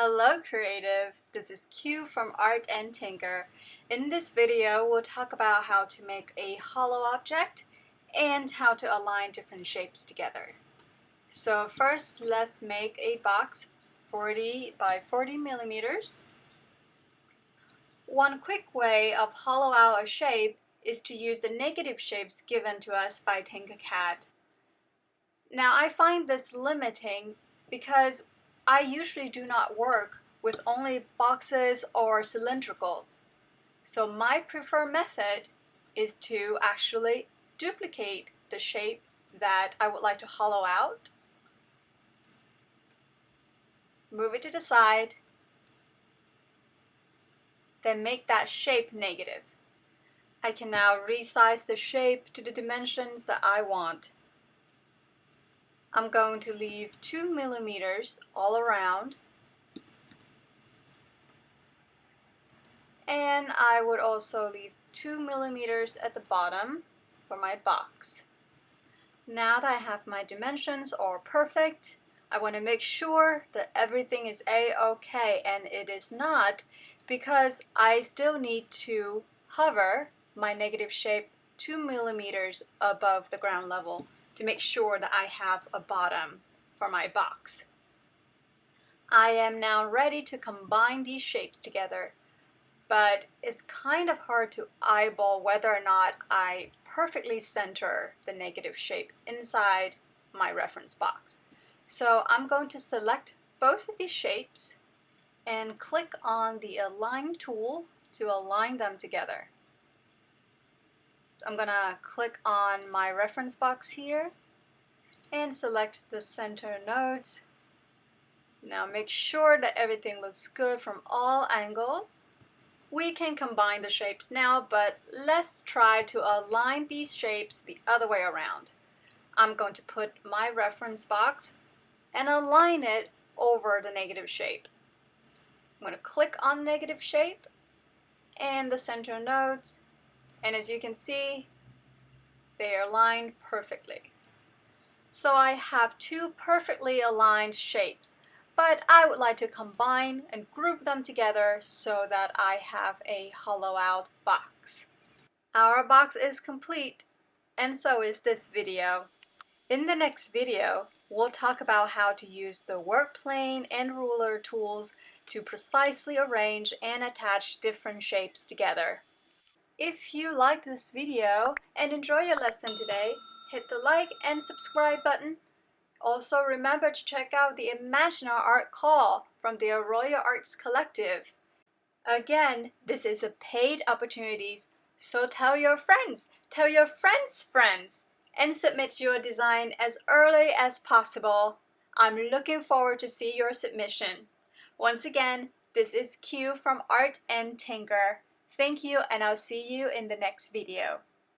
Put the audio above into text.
Hello creative, this is Q from Art and Tinker. In this video we'll talk about how to make a hollow object and how to align different shapes together. So first let's make a box 40 by 40 millimeters. One quick way of hollow out a shape is to use the negative shapes given to us by Tinkercad. Now I find this limiting because I usually do not work with only boxes or cylindricals. So my preferred method is to actually duplicate the shape that I would like to hollow out. Move it to the side. Then make that shape negative. I can now resize the shape to the dimensions that I want. I'm going to leave 2 millimeters all around. And I would also leave 2 millimeters at the bottom for my box. Now that I have my dimensions all perfect, I want to make sure that everything is a-okay, and it is not because I still need to hover my negative shape 2 millimeters above the ground level to make sure that I have a bottom for my box. I am now ready to combine these shapes together, but it's kind of hard to eyeball whether or not I perfectly center the negative shape inside my reference box. So I'm going to select both of these shapes and click on the Align tool to align them together. I'm going to click on my reference box here and select the center nodes. Now make sure that everything looks good from all angles. We can combine the shapes now, but let's try to align these shapes the other way around. I'm going to put my reference box and align it over the negative shape. I'm going to click on negative shape and the center nodes, and as you can see, they are aligned perfectly. So I have two perfectly aligned shapes, but I would like to combine and group them together so that I have a hollow out box. Our box is complete, and so is this video. In the next video, we'll talk about how to use the work plane and ruler tools to precisely arrange and attach different shapes together. If you liked this video and enjoy your lesson today, hit the like and subscribe button. Also remember to check out the Imaginary Art Call from the Royal Arts Collective. Again, this is a paid opportunity, so tell your friends' friends, and submit your design as early as possible. I'm looking forward to see your submission. Once again, this is Q from Art and Tinker. Thank you, and I'll see you in the next video.